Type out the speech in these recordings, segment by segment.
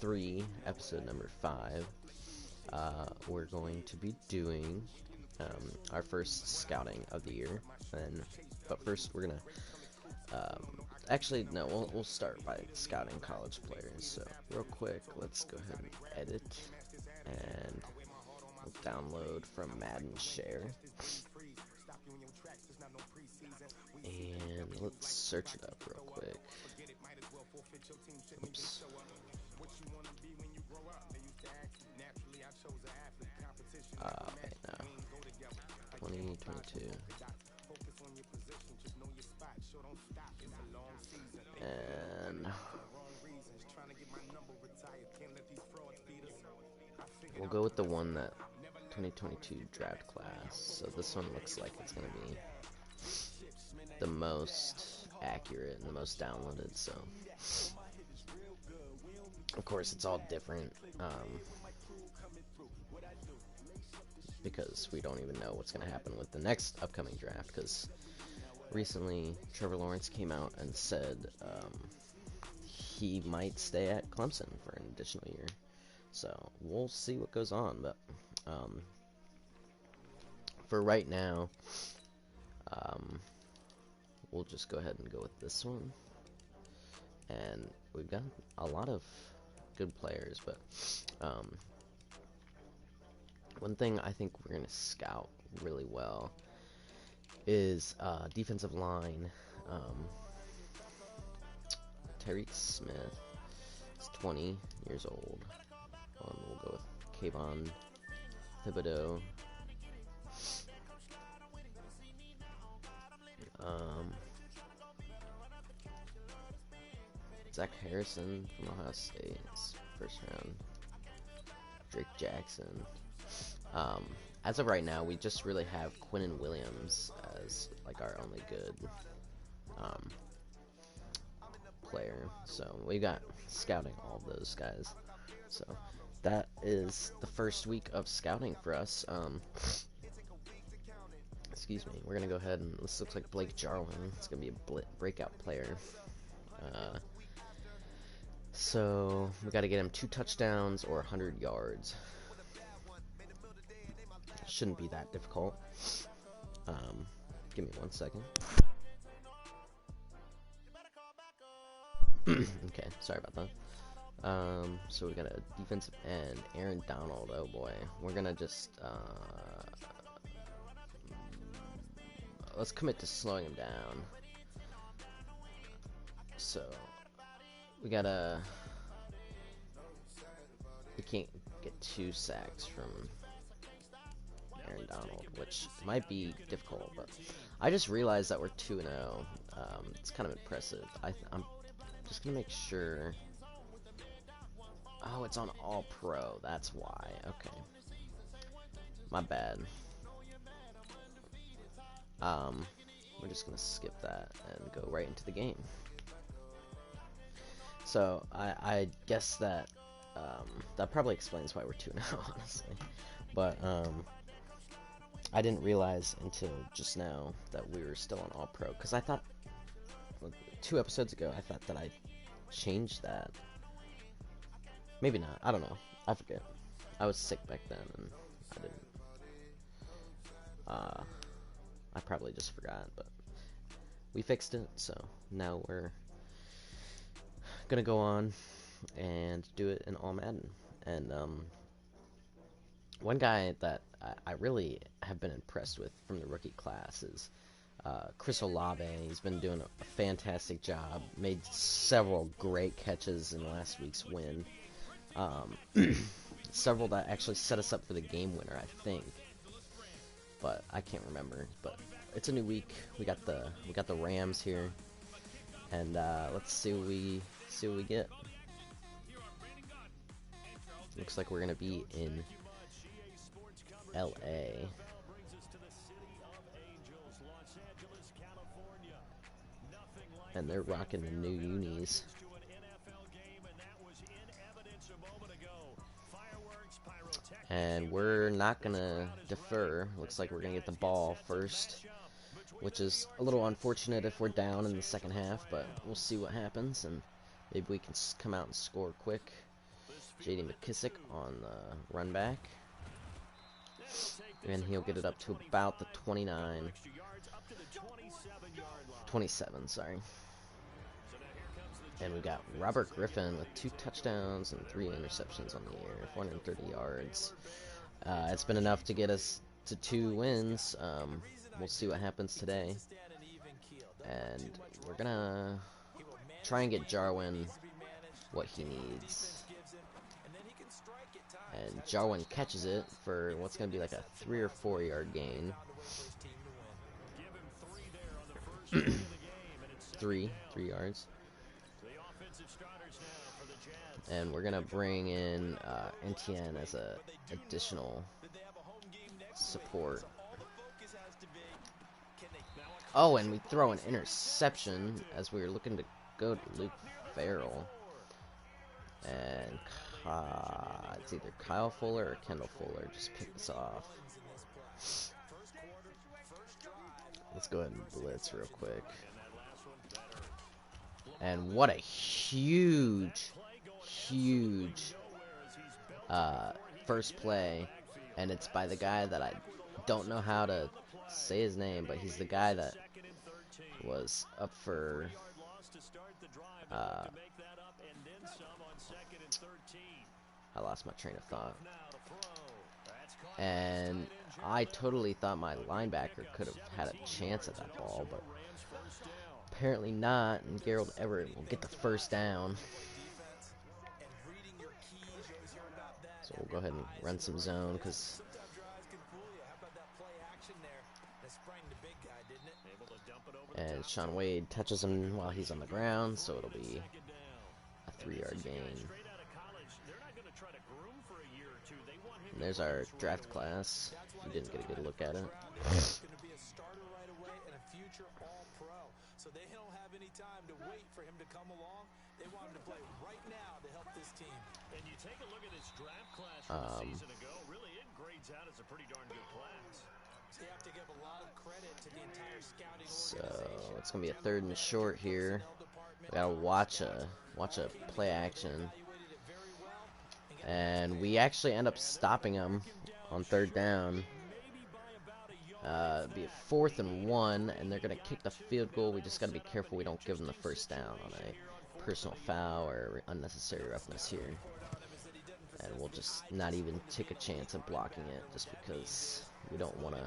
3, episode number 5. We're going to be doing our first scouting of the year, but first we're gonna actually no, we'll start by scouting college players. So real quick, let's go ahead and edit, and we'll download from Madden Share, and let's search it up real quick. Oops. Wait, no. 2022. And we'll go with the one that 2022 draft class. So this one looks like it's gonna be the most accurate and the most downloaded. So of course it's all different because we don't even know what's gonna happen with the next upcoming draft, because recently Trevor Lawrence came out and said he might stay at Clemson for an additional year. So we'll see what goes on, but for right now, we'll just go ahead and go with this one. And we've got a lot of good players, but one thing I think we're going to scout really well is defensive line. Tyreek Smith is 20 years old. We'll go with Kayvon Thibodeau. Zach Harrison from Ohio State, first round. Drake Jackson. As of right now, we just really have Quinnen Williams as like our only good player. So we got scouting all of those guys. So that is the first week of scouting for us. Excuse me. We're gonna go ahead and this looks like Blake Jarwin. It's gonna be a breakout player. So we got to get him 2 touchdowns or 100 yards. Shouldn't be that difficult. Give me 1 second. Okay, sorry about that. So we got a defensive end, Aaron Donald. Oh boy, we're gonna just let's commit to slowing him down. So we can't get 2 sacks from Aaron Donald, which might be difficult, but I just realized that we're 2-0. It's kind of impressive. I'm just gonna make sure. Oh, it's on All Pro. That's why. Okay, my bad. We're just gonna skip that and go right into the game. So I guess that that probably explains why we're 2-0, honestly. But I didn't realize until just now that we were still on All Pro, because I thought 2 episodes ago I thought that I changed that. Maybe not. I don't know. I forget. I was sick back then and I didn't. I probably just forgot, but we fixed it. So now we're gonna go on and do it in all Madden. And one guy that I really have been impressed with from the rookie class is Chris Olave. He's been doing a fantastic job. Made several great catches in last week's win. Several that actually set us up for the game winner, I think. But I can't remember. But it's a new week. We got the Rams here, and let's see what we get. Looks like we're gonna be in LA. And they're rocking the new unis. And we're not gonna defer. Looks like we're gonna get the ball first, which is a little unfortunate if we're down in the second half, but we'll see what happens, and maybe we can come out and score quick. J.D. McKissick on the run back. And he'll get it up to about the 29. 27, sorry. And we got Robert Griffin with 2 touchdowns and 3 interceptions on the year, 430 yards. It's been enough to get us to 2 wins. We'll see what happens today. And we're gonna try and get Jarwin what he needs. And Jarwin catches it for what's gonna be like a 3 or 4 yard gain. 3 yards. And we're gonna bring in NTN as a additional support. Oh, and we throw an interception as we were looking to go to Luke Farrell. And it's either Kyle Fuller or Kendall Fuller. Just pick this off. Let's go ahead and blitz real quick. And what a huge first play. And it's by the guy that I don't know how to say his name, but he's the guy that was up for I lost my train of thought. And I totally thought my linebacker could have had a chance at that ball, but apparently not, and Gerald Everett will get the first down. So we'll go ahead and run some zone, because and Sean Wade touches him while he's on the ground, so it'll be a 3 yard gain. And there's our draft class. You didn't get a good look at it. So they don't have any time to wait for him to come along. They want him to play right now to help this team. And you take a look at his draft class from a season ago, really it grades out as a pretty darn good class. So you have to give a lot of credit to the entire scouting organization. So it's gonna be a 3rd and short here. We gotta watch a play action. And we actually end up stopping him on 3rd down. Be a 4th and 1, and they're gonna kick the field goal. We just gotta be careful we don't give them the first down on a personal foul or unnecessary roughness here. And we'll just not even take a chance at blocking it, just because we don't want to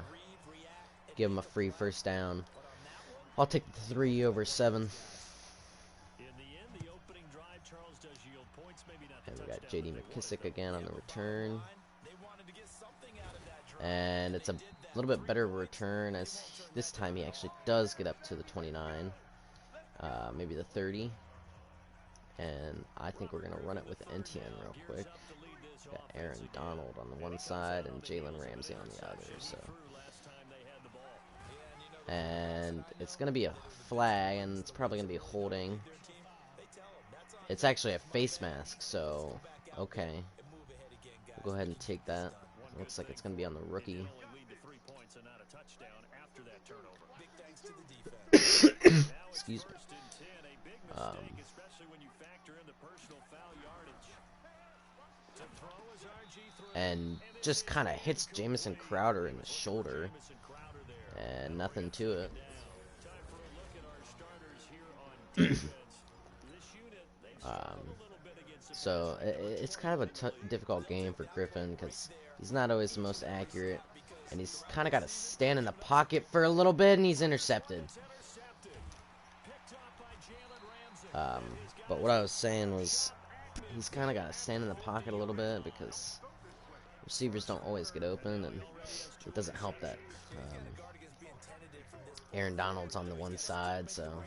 give them a free first down. I'll take the 3 over 7. And we got J.D. McKissick again on the return. And it's a little bit better return, as this time he actually does get up to the 29, maybe the 30. And I think we're going to run it with NTN real quick. Got Aaron Donald on the one side and Jalen Ramsey on the other. So, and it's going to be a flag, and it's probably going to be holding. It's actually a face mask, so okay. We'll go ahead and take that. Looks like it's going to be on the rookie. Excuse me. And just kind of hits Jamison Crowder in the shoulder. And nothing to it. So it's kind of a difficult game for Griffin, because he's not always the most accurate, and he's kind of got to stand in the pocket for a little bit, and he's intercepted. But what I was saying was, he's kind of got to stand in the pocket a little bit, because receivers don't always get open, and it doesn't help that Aaron Donald's on the one side, so.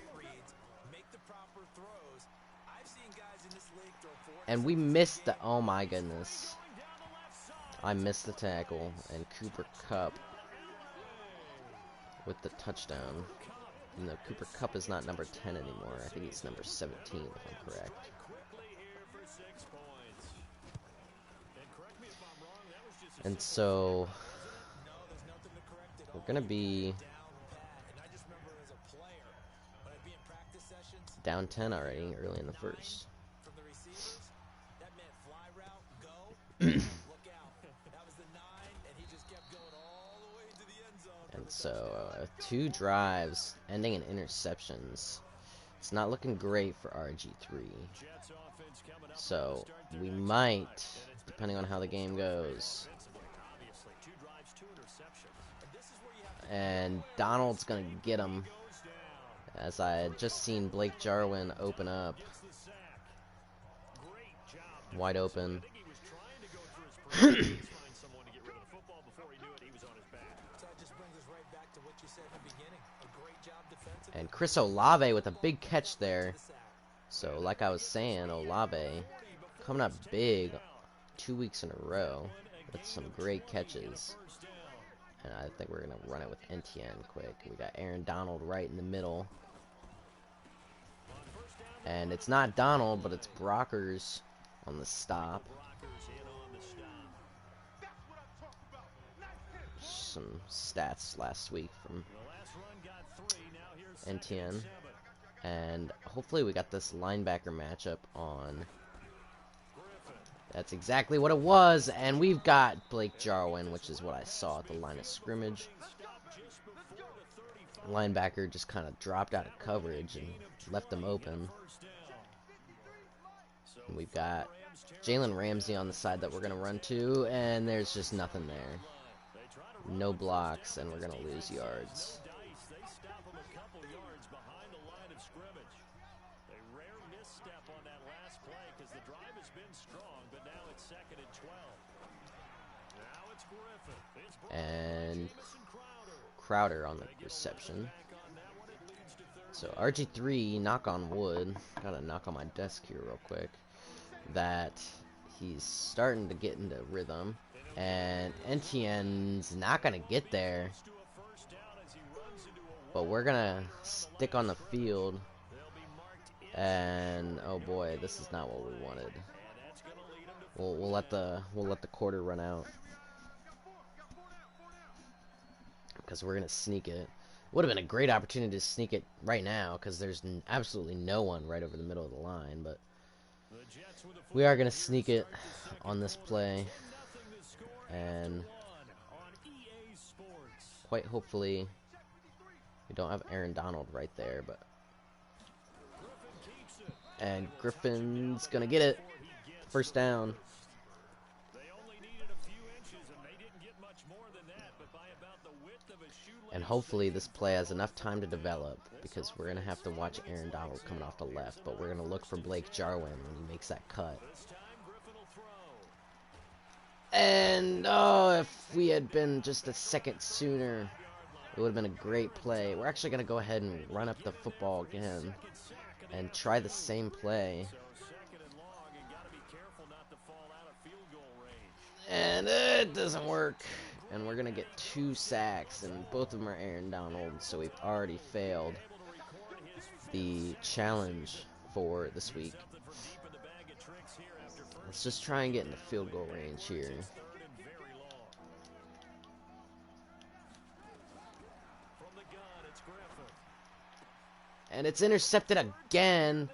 And we missed the, oh my goodness. I missed the tackle, and Cooper Kupp with the touchdown. You know, Cooper Kupp is not number 10 anymore. I think he's number 17, if I'm correct. And so, we're going to be down 10 already, early in the first. And so, 2 drives ending in interceptions. It's not looking great for RG3. So, we might, depending on how the game goes. And Donald's going to get him. As I had just seen Blake Jarwin open up. Wide open. And Chris Olave with a big catch there. So, like I was saying, Olave coming up big 2 weeks in a row with some great catches. And I think we're going to run it with NTN quick. We got Aaron Donald right in the middle. And it's not Donald, but it's Brockers on the stop. Some stats last week from NTN. And hopefully we got this linebacker matchup on. That's exactly what it was. And we've got Blake Jarwin, which is what I saw at the line of scrimmage. Linebacker just kind of dropped out of coverage and left him open. And we've got Jalen Ramsey on the side that we're going to run to, and there's just nothing there. No blocks, and we're going to lose yards. And Crowder on the reception. So RG3, knock on wood, gotta knock on my desk here real quick, that he's starting to get into rhythm, and NTN's not gonna get there, but we're gonna stick on the field, and oh boy, this is not what we wanted. We'll let the quarter run out, because we're gonna sneak it. Would have been a great opportunity to sneak it right now, because there's absolutely no one right over the middle of the line, but we are going to sneak it on this play, and quite hopefully we don't have Aaron Donald right there, but and Griffin's going to get it. First down. And hopefully this play has enough time to develop, because we're going to have to watch Aaron Donald coming off the left, but we're going to look for Blake Jarwin when he makes that cut. And, oh, if we had been just a second sooner, it would have been a great play. We're actually going to go ahead and run up the football again and try the same play. And it doesn't work. And we're going to get 2 sacks, and both of them are Aaron Donald, so we've already failed the challenge for this week. Let's just try and get into field goal range here. And it's intercepted again,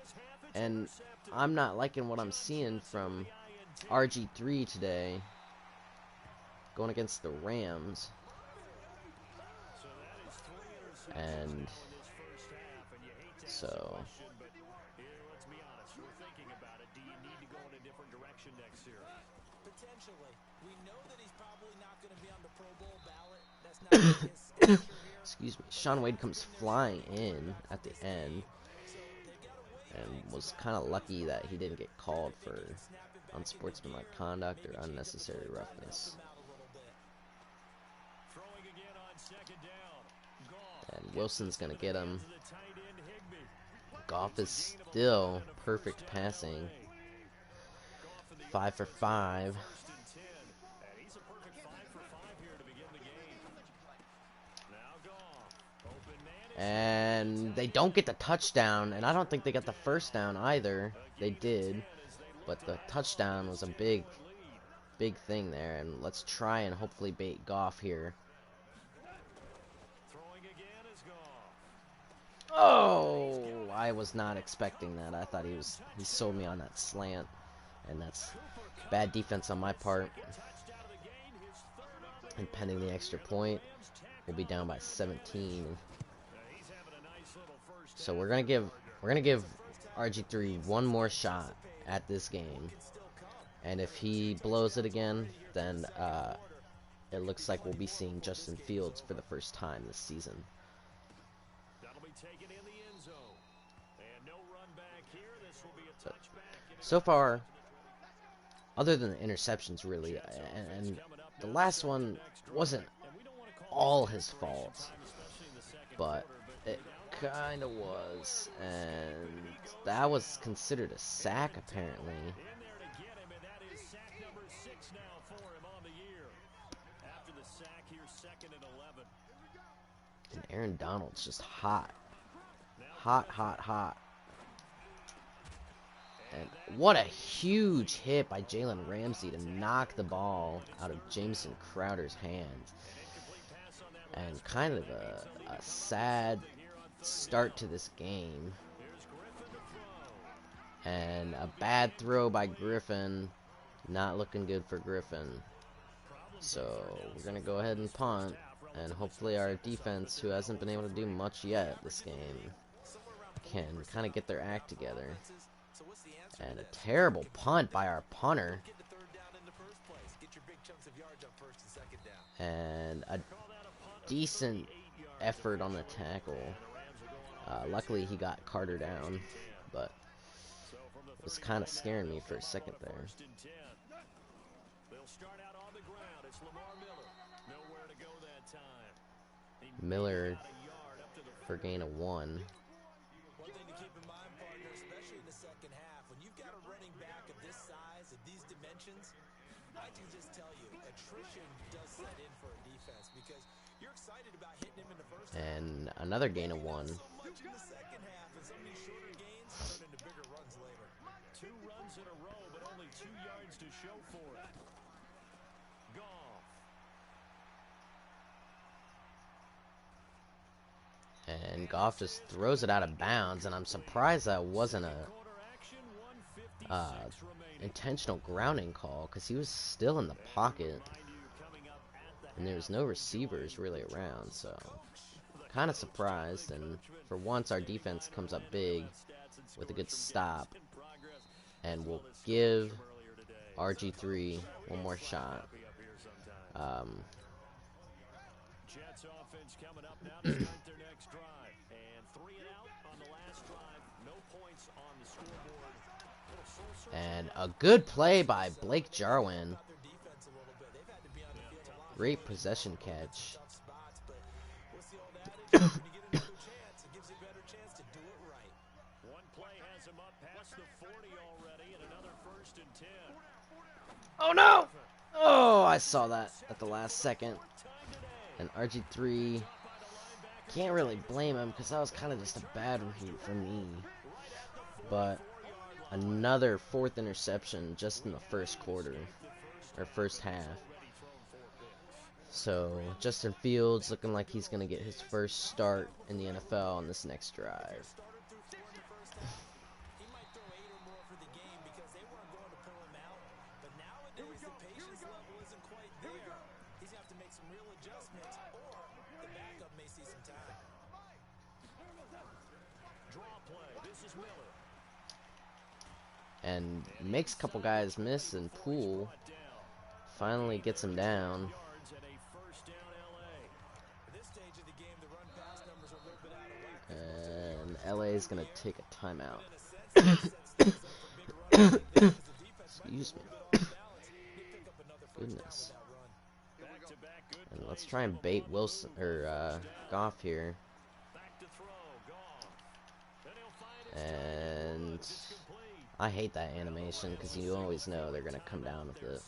and I'm not liking what I'm seeing from RG3 today. Going against the Rams. And so excuse me, Sean Wade comes flying in at the end and was kind of lucky that he didn't get called for unsportsmanlike conduct or unnecessary roughness. And Wilson's going to get him. Goff is still perfect passing. 5 for 5. And they don't get the touchdown, and I don't think they got the first down either. They did, but the touchdown was a big thing there, and let's try and hopefully bait Goff here. Oh, I was not expecting that. I thought he sold me on that slant, and that's Bad defense on my part. And pending the extra point, we'll be down by 17. So we're gonna give RG3 one more shot at this game, and if he blows it again, then it looks like we'll be seeing Justin Fields for the first time this season. But so far, other than the interceptions, really, and the last one wasn't all his fault, but it kind of was, and that was considered a sack apparently. And Aaron Donald's just hot. And what a huge hit by Jalen Ramsey to knock the ball out of Jameson Crowder's hands. And kind of a sad start to this game. And a bad throw by Griffin. Not looking good for Griffin. So we're going to go ahead and punt. And hopefully our defense, who hasn't been able to do much yet this game, can kind of get their act together. And a terrible punt by our punter. And a decent effort on the tackle. Luckily he got Carter down, but it was kind of scaring me for a second there. Miller for gain of 1. One thing to keep in mind, partner, especially in the second half, when you've got a running back of this size, of these dimensions, I can just tell you, attrition does set in for a defense because you're excited about hitting him in the first half. And another gain of 1. So much in the second half, and some of these shorter gains turn into bigger runs later. 2 runs in a row, but only 2 yards to show for it. Goff. And Goff just throws it out of bounds, and I'm surprised that wasn't a intentional grounding call, because he was still in the pocket, and there was no receivers really around, so kind of surprised. And for once our defense comes up big with a good stop, and we'll give RG3 one more shot. Jets offense coming up now to start their next drive. And 3 and out on the last drive. No points on the scoreboard. And a good play by Blake Jarwin. Great possession catch. One play has him up past the 40 already, and another 1st and 10. Oh no! Oh, I saw that at the last second. And RG3, can't really blame him because that was kind of just a bad read for me. But another 4th interception just in the first quarter, or first half. So Justin Fields looking like he's going to get his first start in the NFL on this next drive. And makes a couple guys miss, and Poole finally gets him down. And LA is going to take a timeout. Excuse me. Goodness. And let's try and bait Wilson or Goff here. And I hate that animation because you always know they're gonna come down with it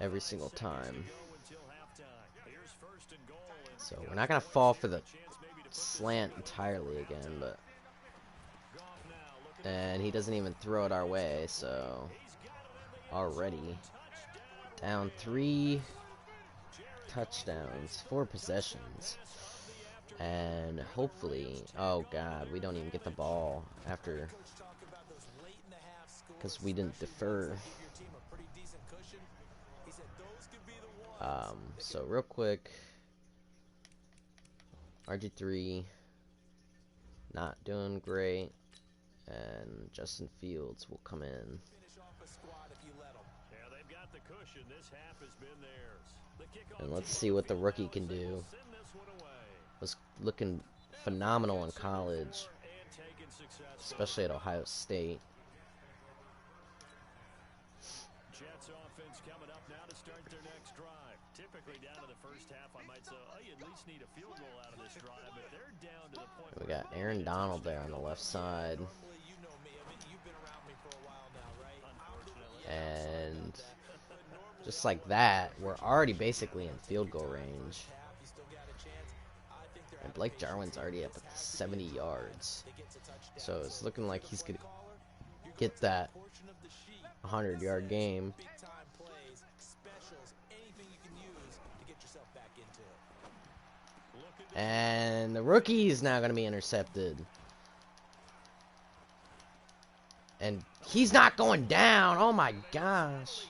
every single time. So we're not gonna fall for the slant entirely again, but and he doesn't even throw it our way, so already down 3 touchdowns, 4 possessions. And hopefully, oh god, we don't even get the ball after because we didn't defer. So real quick, RG3 not doing great, and Justin Fields will come in. And let's see what the rookie can do. Was looking phenomenal in college, especially at Ohio State. Jets offense coming up now to start their next drive. Typically down to the first half, I might say, oh, you at least need a field goal out of this drive, but they're down to the point. We got Aaron Donald there on the left side. And just like that, we're already basically in field goal range. And Blake Jarwin's already up at 70 yards. So it's looking like he's going to get that 100-yard game. And the rookie is now going to be intercepted. And he's not going down. Oh my gosh.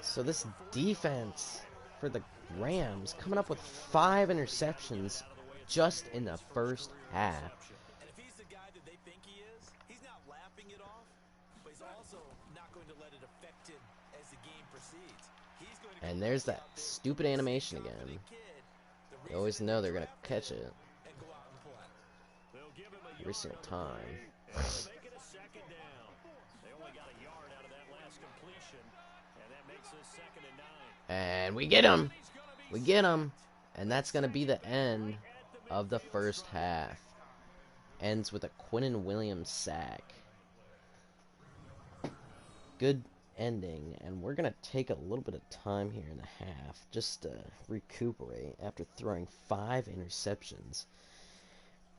So this defense for the Rams coming up with 5 interceptions just in the first half. And if he's the guy that they think he is, he's not laughing it off, but he's also not going to let it affect him as the game proceeds. And there's that stupid animation again. You always know they're going to catch it every single time. And we get him. We get him. And that's going to be the end of the first half. Ends with a Quinnen Williams sack. Good ending. And we're going to take a little bit of time here in the half just to recuperate after throwing 5 interceptions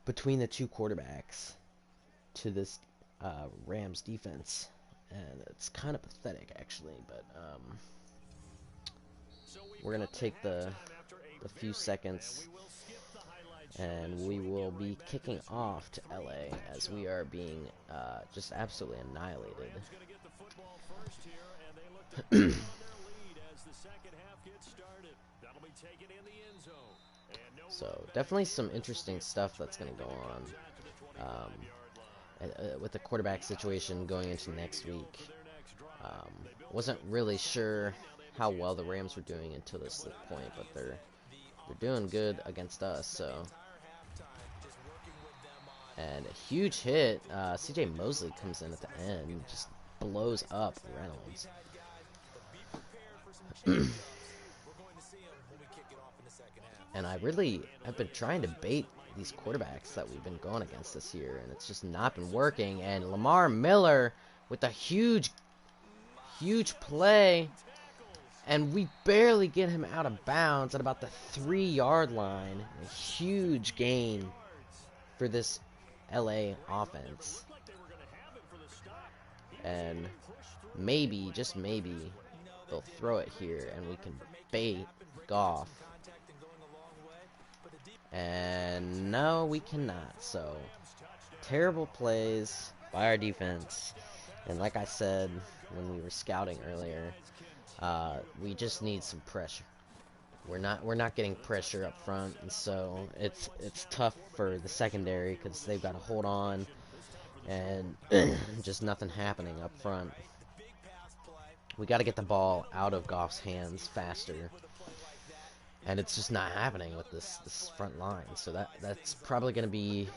between the two quarterbacks to this Rams defense. And it's kind of pathetic, actually, but we're going to take the few seconds, and we will be kicking off to LA as we are being just absolutely annihilated. So definitely some interesting stuff that's going to go on with the quarterback situation going into next week. Wasn't really sure how well the Rams were doing until this point, but they're doing good against us. So, and a huge hit. C.J. Mosley comes in at the end, just blows up Reynolds. And I've been trying to bait these quarterbacks that we've been going against this year, and it's just not been working. And Lamar Miller with a huge play, and we barely get him out of bounds at about the 3-yard line. A huge gain for this LA offense. And maybe, just maybe, they'll throw it here and we can bait Goff. And no, we cannot. So, terrible plays by our defense. And like I said when we were scouting earlier, we just need some pressure. We're not getting pressure up front, and so it's tough for the secondary because they've got to hold on, and just nothing happening up front. We got to get the ball out of Goff's hands faster, and it's just not happening with this front line. So that's probably going to be,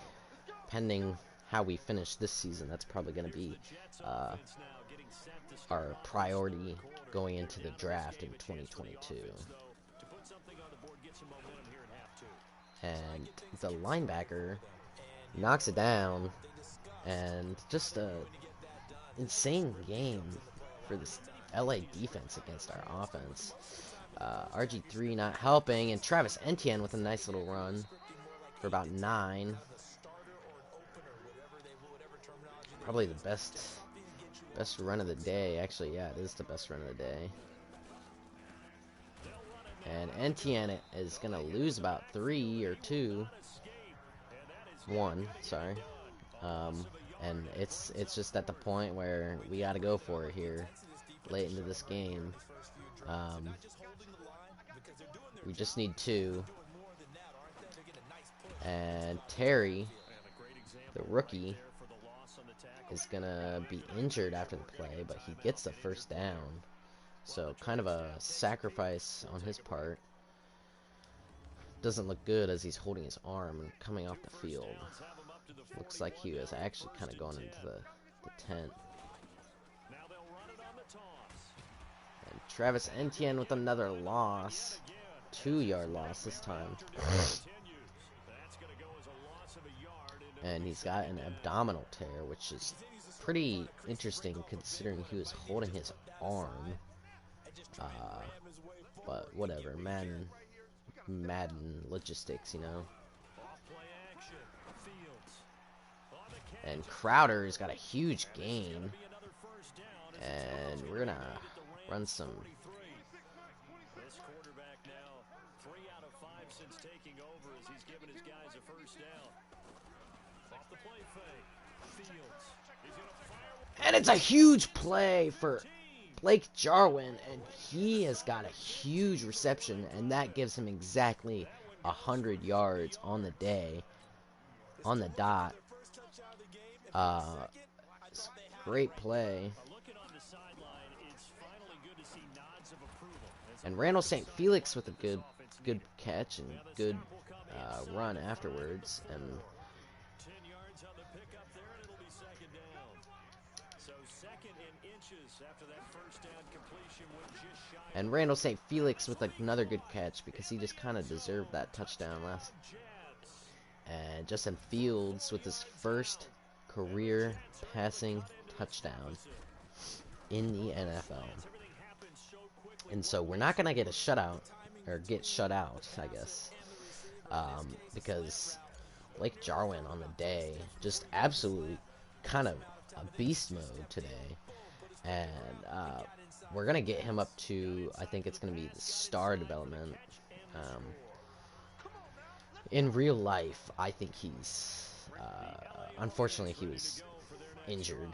pending how we finish this season, that's probably going to be our priority going into the draft in 2022. And the linebacker knocks it down, and just a insane game for this LA defense against our offense. RG3 not helping, and Travis Etienne with a nice little run for about 9. Probably the best run of the day. Actually, yeah, it is the best run of the day. And Etienne is going to lose about 3 or 2. 1, sorry. And it's just at the point where we got to go for it here, late into this game. We just need 2. And Terry, the rookie, is gonna be injured after the play, but he gets the first down. So kind of a sacrifice on his part. Doesn't look good as he's holding his arm and coming off the field. Looks like he was actually kind of going into the tent. And Travis Etienne with another loss. 2-yard loss this time. And he's got an abdominal tear, which is pretty interesting considering he was holding his arm. But whatever, Madden logistics, you know. And Crowder's got a huge gain. And we're gonna run some. This quarterback now 3 out of 5 since taking over as he's given his guys a first down. Off the play fake. Fields. He's gonna fire. And it's a huge play for Blake Jarwin, and he has got a huge reception, and that gives him exactly 100 yards on the day, on the dot. Great play. And Randall St. Felix with a good catch and good run afterwards. And 10 yards on the pickup there, and it'll be second down. So second in inches after that first down completion with just shy. And Randall St. Felix with another good catch because he just kind of deserved that touchdown last. And Justin Fields with his first career passing touchdown in the NFL. And so we're not going to get a shutout, or get shut out, I guess, because Blake Jarwin on the day, just absolutely kind of a beast mode today. And we're going to get him up to, I think it's going to be the star development. In real life, I think he's, unfortunately, he was injured.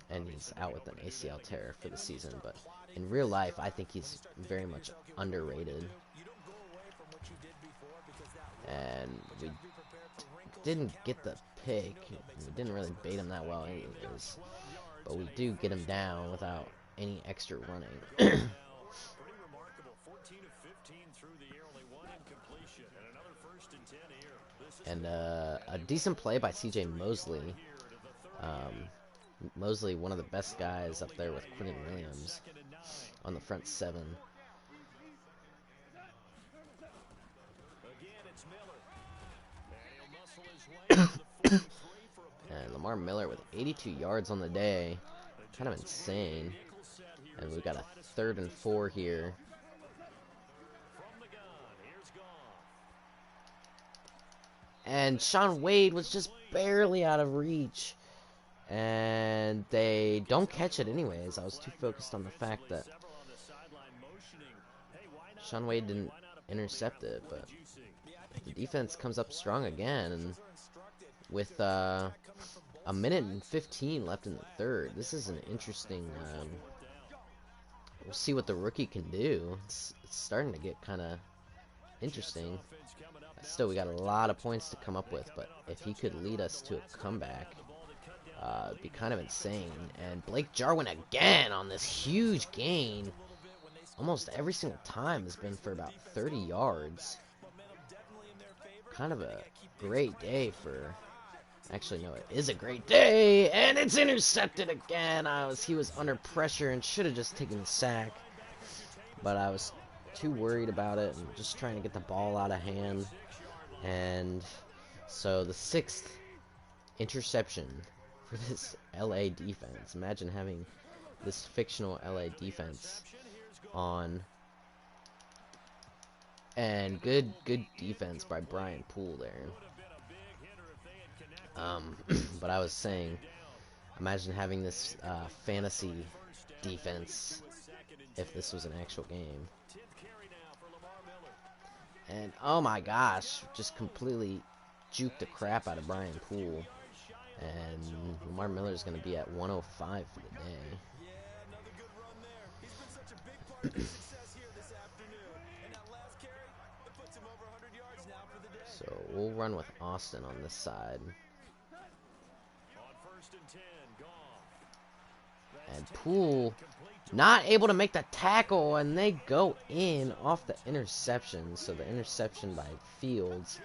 And he's out with an ACL tear for the season, but in real life, I think he's very much underrated. And we didn't get the pick. We didn't really bait him that well anyways, but we do get him down without any extra running. And a decent play by C.J. Mosley. Mosley, one of the best guys up there with Quentin Williams on the front 7. And Lamar Miller with 82 yards on the day. Kind of insane. And we've got a 3rd and 4 here. And Sean Wade was just barely out of reach. And they don't catch it anyways. I was too focused on the fact that Sean Wade didn't intercept it, but the defense comes up strong again. And with a minute and 15 left in the 3rd, this is an interesting. We'll see what the rookie can do. It's starting to get kind of interesting. Still, we got a lot of points to come up with, but if he could lead us to a comeback, it'd be kind of insane. And Blake Jarwin again on this huge gain. Almost every single time has been for about 30 yards. Kind of a great day for... Actually, no, it is a great day, and it's intercepted again. He was under pressure and should have just taken the sack, but I was too worried about it and just trying to get the ball out of hand. And so the 6th interception for this LA defense. Imagine having this fictional LA defense on. And good defense by Brian Poole there. But I was saying, imagine having this fantasy defense if this was an actual game. And oh my gosh, just completely juke the crap out of Brian Poole. And Lamar Miller's going to be at 105 for the day. Yeah, another good run there. He's been such a big part of their success here this afternoon. And that last carry, it puts him over 100 yards now for the day. So we'll run with Austin on this side. On 1st and 10, Goff. And Poole not able to make the tackle, and they go in off the interception. So the interception by Fields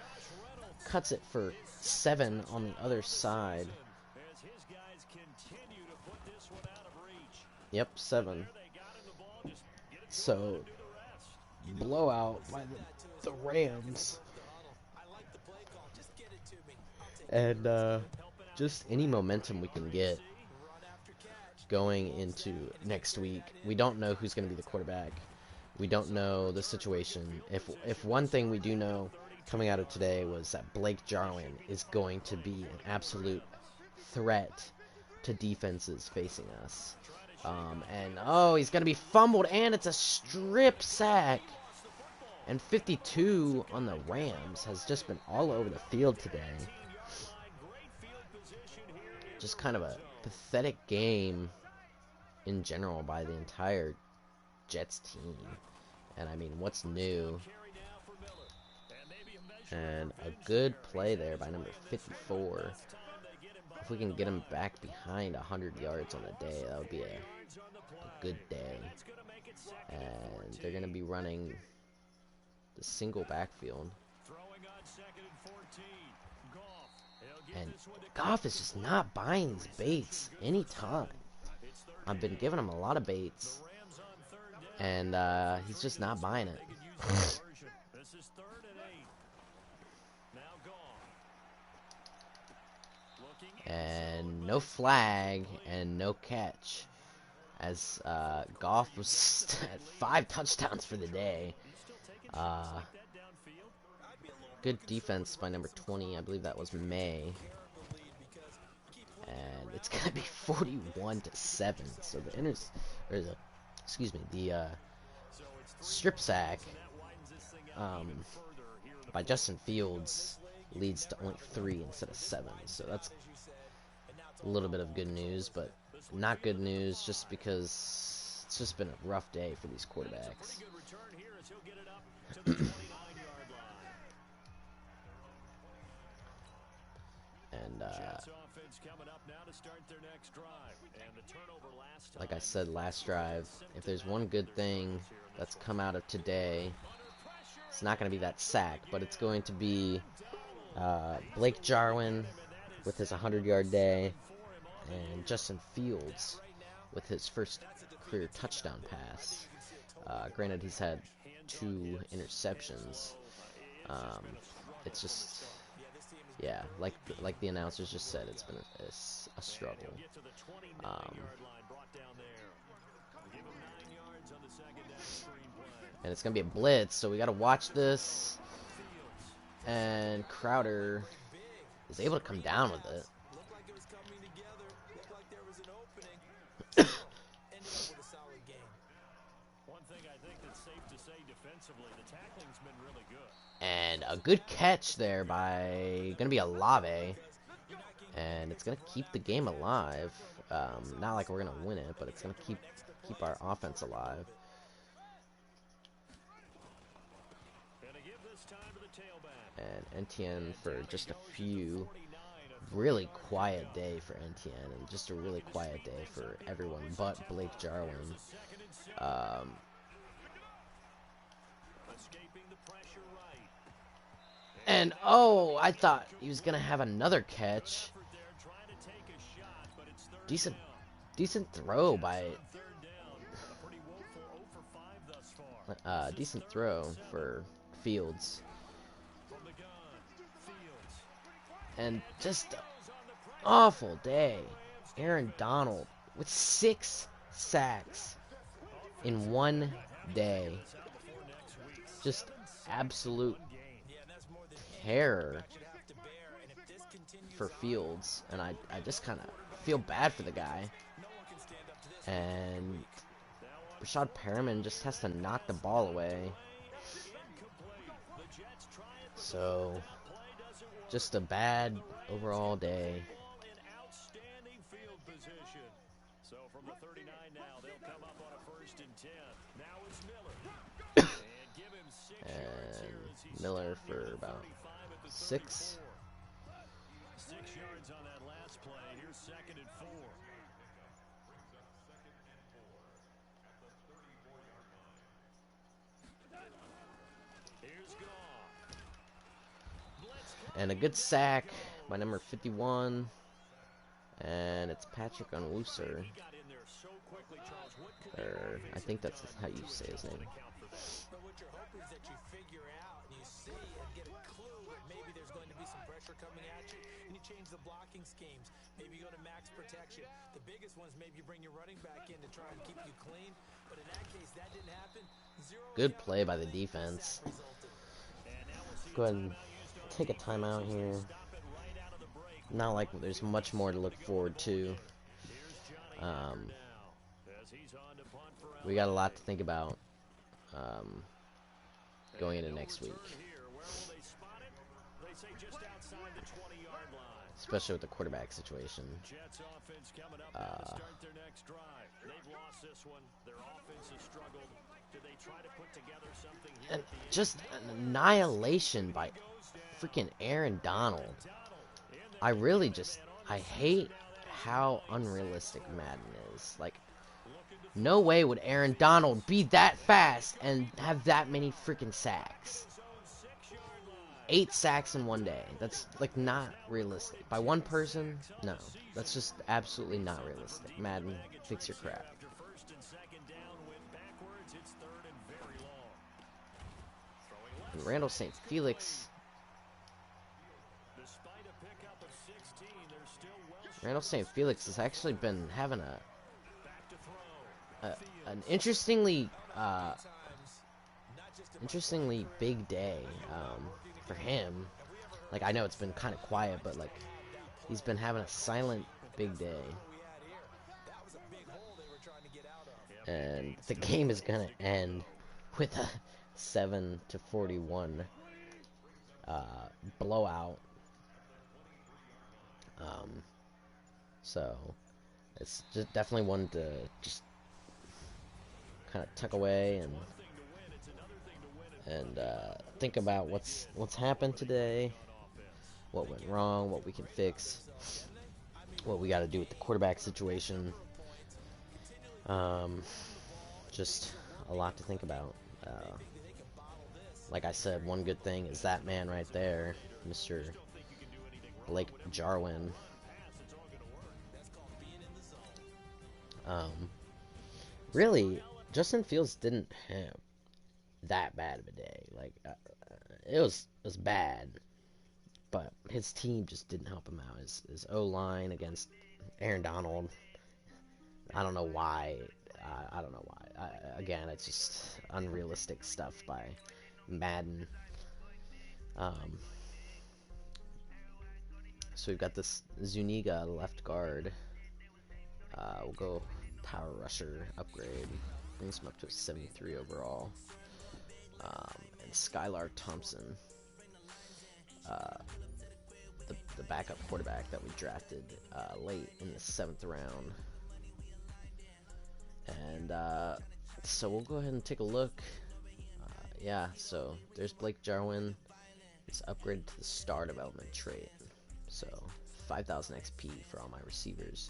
cuts it for 7 on the other side. As his guys continue to put this one out of reach. Yep, 7. So blowout by the Rams. And just any momentum we can get going into next week. We don't know who's going to be the quarterback. We don't know the situation. If one thing we do know coming out of today was that Blake Jarwin is going to be an absolute threat to defenses facing us. He's going to be fumbled, and it's a strip sack. And 52 on the Rams has just been all over the field today. Just kind of a pathetic game in general by the entire Jets team. And I mean, what's new? And a good play there by number 54. If we can get him back behind 100 yards on the day, that would be a good day. And they're going to be running the single backfield. And Goff is just not buying these baits anytime. I've been giving him a lot of baits, and he's just not buying it. And no flag and no catch, as Goff was at 5 touchdowns for the day. Good defense by number 20. I believe that was May. And it's gonna be 41-7. So the strip sack by Justin Fields leads to only 3 instead of 7. So that's a little bit of good news, but not good news just because it's just been a rough day for these quarterbacks. And like I said last drive, if there's one good thing that's come out of today, it's not going to be that sack, but it's going to be Blake Jarwin with his 100-yard day, and Justin Fields with his first career touchdown pass. Granted, he's had 2 interceptions. It's just, yeah, like the announcers just said, it's been a struggle. And it's gonna be a blitz, so we gotta watch this. And Crowder is able to come down with it. And a good catch there by gonna be Olave, and it's gonna keep the game alive. Not like we're gonna win it, but it's gonna keep our offense alive. And NTN for just a few. Really quiet day for NTN, and just a really quiet day for everyone but Blake Jarwin. And I thought he was gonna have another catch. Decent throw by decent throw for Fields. And just awful day. Aaron Donald with 6 sacks in one day. Just absolute terror for Fields, and I just kind of feel bad for the guy. And Rashad Perriman just has to knock the ball away. So just a bad overall day. In outstanding field position. So from the 39 now, they'll come up on a 1st and 10. Now it's Miller. And give him 6 yards here as he's Miller stopped near for the about 35 at the 6. 34. 6 yards on that last play. Here's 2nd and 4. Here's Goff. And a good sack by number 51. And it's Patrick Onwuser. He got in there so quickly, Charles. What could Or I think that's how you say his name. But what you're hoping is that you figure out and you see and get a clue that maybe there's going to be some pressure coming at you, and you change the blocking schemes. Maybe you go to max protection. The biggest ones, maybe you bring your running back in to try and keep you clean. But in that case, that didn't happen. Good play by the defense. Go ahead and take a timeout here. Not like there's much more to look forward to. We got a lot to think about going into next week. Especially with the quarterback situation. And just an annihilation by freaking Aaron Donald. I hate how unrealistic Madden is. Like, no way would Aaron Donald be that fast and have that many freaking sacks. 8 sacks in one day. That's, like, not realistic. By one person? No. That's just absolutely not realistic. Madden, fix your crap. And Randall St. Felix. Randall St. Felix has actually been having an interestingly big day for him. Like, I know it's been kind of quiet, but like he's been having a silent big day. And the game is gonna end with a 7-41 blowout. So it's just definitely one to just kind of tuck away and think about what's happened today, what went wrong, what we can fix, what we got to do with the quarterback situation. Just a lot to think about. Like I said, one good thing is that man right there, Mr. Blake Jarwin. Really, Justin Fields didn't have that bad of a day. Like, it was bad, but his team just didn't help him out. His O-line against Aaron Donald, I don't know why. I don't know why. Again, it's just unrealistic stuff by Madden. So we've got this Zuniga left guard. We'll go power rusher upgrade. Brings him up to a 73 overall. And Skylar Thompson, the backup quarterback that we drafted late in the 7th round. And so we'll go ahead and take a look. Yeah, so there's Blake Jarwin. It's upgraded to the star development trait. So 5,000 XP for all my receivers.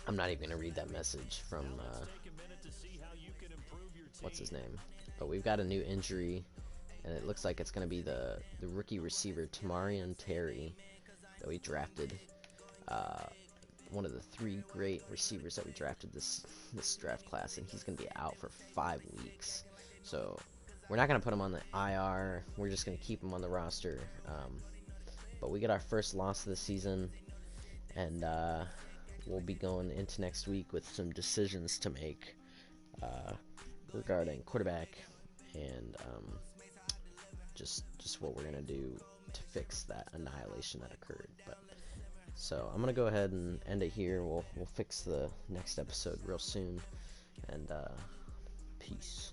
I'm not even going to read that message from, what's his name? But we've got a new injury, and it looks like it's going to be the rookie receiver, Tamarian Terry, that we drafted. One of the 3 great receivers that we drafted this draft class, and he's going to be out for 5 weeks. So we're not going to put him on the IR. We're just going to keep him on the roster. But we get our first loss of the season, and we'll be going into next week with some decisions to make regarding quarterback and just what we're gonna do to fix that annihilation that occurred. But so I'm gonna go ahead and end it here. We'll fix the next episode real soon, and peace.